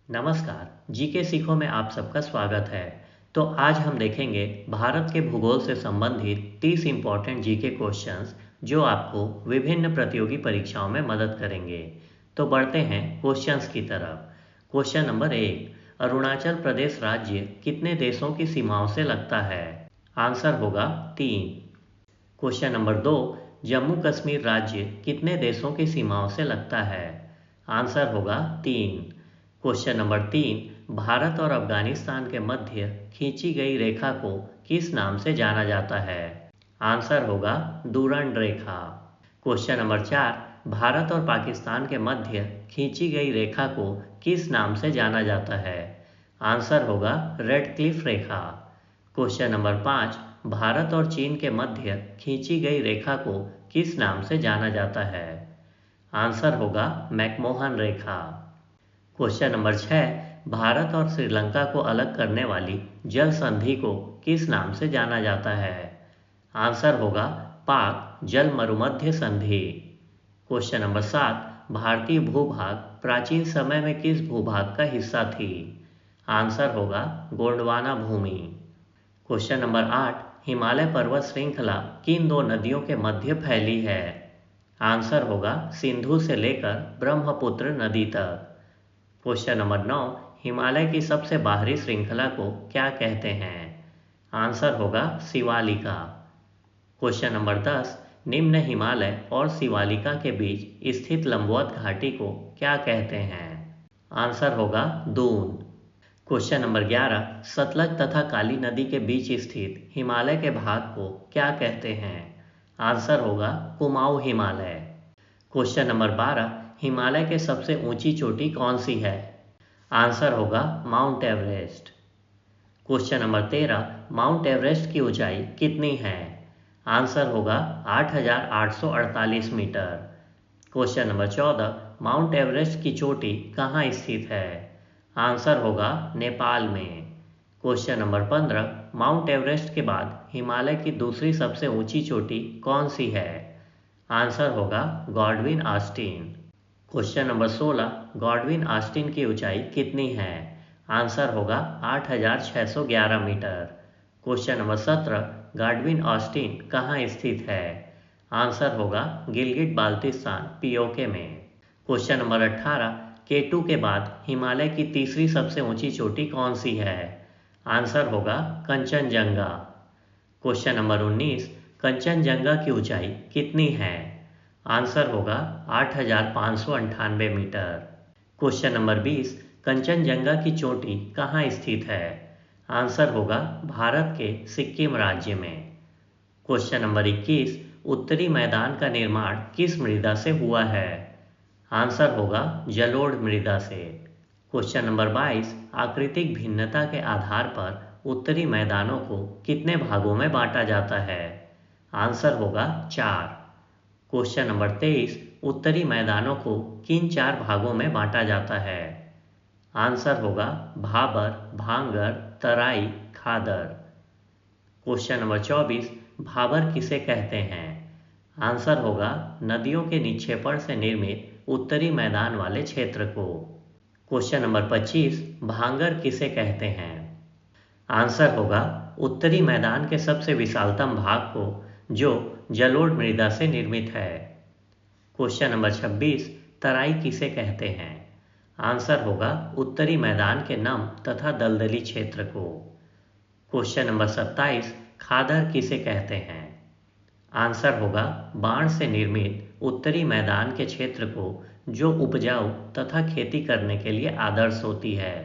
नमस्कार, जीके सीखो में आप सबका स्वागत है। तो आज हम देखेंगे भारत के भूगोल से संबंधित 30 इम्पोर्टेंट जीके क्वेश्चंस जो आपको विभिन्न प्रतियोगी परीक्षाओं में मदद करेंगे। तो बढ़ते हैं क्वेश्चंस की तरफ। क्वेश्चन नंबर 1, अरुणाचल प्रदेश राज्य कितने देशों की सीमाओं से लगता है? आंसर होगा 3। क्वेश्चन नंबर 2, जम्मू कश्मीर राज्य कितने देशों की सीमाओं से लगता है? आंसर होगा 3। क्वेश्चन नंबर 3, भारत और अफगानिस्तान के मध्य खींची गई रेखा को किस नाम से जाना जाता है? आंसर होगा डूरंड रेखा। क्वेश्चन नंबर 4, भारत और पाकिस्तान के मध्य खींची गई रेखा को किस नाम से जाना जाता है? आंसर होगा रेड क्लिफ रेखा। क्वेश्चन नंबर 5, भारत और चीन के मध्य खींची गई रेखा को किस नाम से जाना जाता है? आंसर होगा मैकमोहन रेखा। क्वेश्चन नंबर 6, भारत और श्रीलंका को अलग करने वाली जल संधि को किस नाम से जाना जाता है? आंसर होगा पाक जल मरुमध्य संधि। क्वेश्चन नंबर 7, भारतीय भूभाग प्राचीन समय में किस भूभाग का हिस्सा थी? आंसर होगा गोंडवाना भूमि। क्वेश्चन नंबर 8, हिमालय पर्वत श्रृंखला किन दो नदियों के मध्य फैली है? आंसर होगा सिंधु से लेकर ब्रह्मपुत्र नदी तक। क्वेश्चन नंबर 9, हिमालय की सबसे बाहरी श्रृंखला को क्या कहते हैं? आंसर होगा शिवालिका। क्वेश्चन नंबर 10, निम्न हिमालय और शिवालिका के बीच स्थित लंबवत घाटी को क्या कहते हैं? आंसर होगा दून। क्वेश्चन नंबर 11, सतलज तथा काली नदी के बीच स्थित हिमालय के भाग को क्या कहते हैं? आंसर होगा कुमाऊं हिमालय। क्वेश्चन नंबर 12, हिमालय के सबसे ऊंची चोटी कौन सी है? आंसर होगा Mount Everest. Question number 13, Mount Everest की ऊंचाई कितनी है? आंसर होगा 8,848 metre. Question number 14, Mount Everest की चोटी कहाँ स्थित है? आंसर होगा नेपाल में। क्वेश्चन नंबर 15, माउंट एवरेस्ट के बाद हिमालय की दूसरी सबसे ऊंची चोटी कौन सी है? आंसर होगा Godwin Austen. Question number 16, Godwin Austen की ऊंचाई कितनी है? आंसर होगा 8,611 metre. Question number 17, Godwin Austen कहाँ स्थित है? आंसर होगा गिलगिट बाल्टिस्तान पीओके में। क्वेश्चन नंबर 18, K2 के बाद हिमालय की तीसरी सबसे ऊंची चोटी कौन सी है? आंसर होगा कंचनजंगा। क्वेश्चन नंबर 19, कंचनजंगा की ऊंचाई कितनी है? आंसर होगा 8,598 मीटर। क्वेश्चन नंबर 20, कंचनजंगा की चोटी कहाँ स्थित है? आंसर होगा भारत के सिक्किम राज्य में। क्वेश्चन नंबर 21, उत्तरी मैदान का निर्माण किस मृदा से हुआ है? आंसर होगा जलोढ़ मृदा से। क्वेश्चन नंबर 22, आकृतिक भिन्नता के आधार पर उत्तरी मैदानों को कितने भागों में बांटा जाता है? आंसर होगा 4। क्वेश्चन नंबर 23, उत्तरी मैदानों को किन 4 भागों में बांटा जाता है? आंसर होगा भाबर, भांगर, तराई, खादर। क्वेश्चन नंबर 24, भाबर किसे कहते हैं? आंसर होगा नदियों के निक्षेपण से निर्मित उत्तरी मैदान वाले क्षेत्र को। क्वेश्चन नंबर 25, भांगर किसे कहते हैं? आंसर होगा उत्तरी मैदान के सबसे विशालतम भाग को जो जलोढ़ मृदा से निर्मित है। क्वेश्चन नंबर 26, तराई किसे कहते हैं? आंसर होगा उत्तरी मैदान के नम तथा दलदली क्षेत्र को। क्वेश्चन नंबर 27, खादर किसे कहते हैं? आंसर होगा बाढ़ से निर्मित उत्तरी मैदान के क्षेत्र को जो उपजाऊ तथा खेती करने के लिए आदर्श होती है।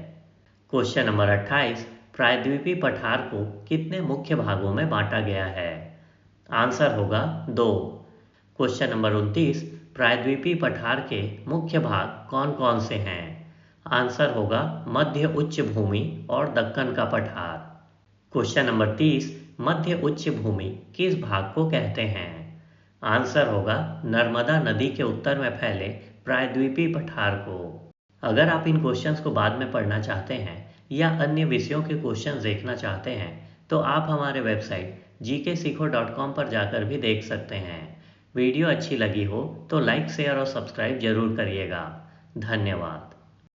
क्वेश्चन नंबर 28, प्रायद्वीपीय पठार को कितने मुख्य भागों में बांटा गया है? आंसर होगा 2। क्वेश्चन नंबर 29, प्रायद्वीपीय पठार के मुख्य भाग कौन कौन से हैं? आंसर होगा मध्य उच्च भूमि और दक्कन का पठार। क्वेश्चन नंबर 30, मध्य उच्च भूमि किस भाग को कहते हैं? आंसर होगा नर्मदा नदी के उत्तर में फैले प्रायद्वीपीय पठार को। अगर आप इन क्वेश्चंस को बाद में पढ़ना चाहते हैं या अन्य विषयों के क्वेश्चंस देखना चाहते हैं तो आप हमारे वेबसाइट gksikho.com पर जाकर भी देख सकते हैं। वीडियो अच्छी लगी हो तो लाइक, शेयर और सब्सक्राइब जरूर करिएगा। धन्यवाद।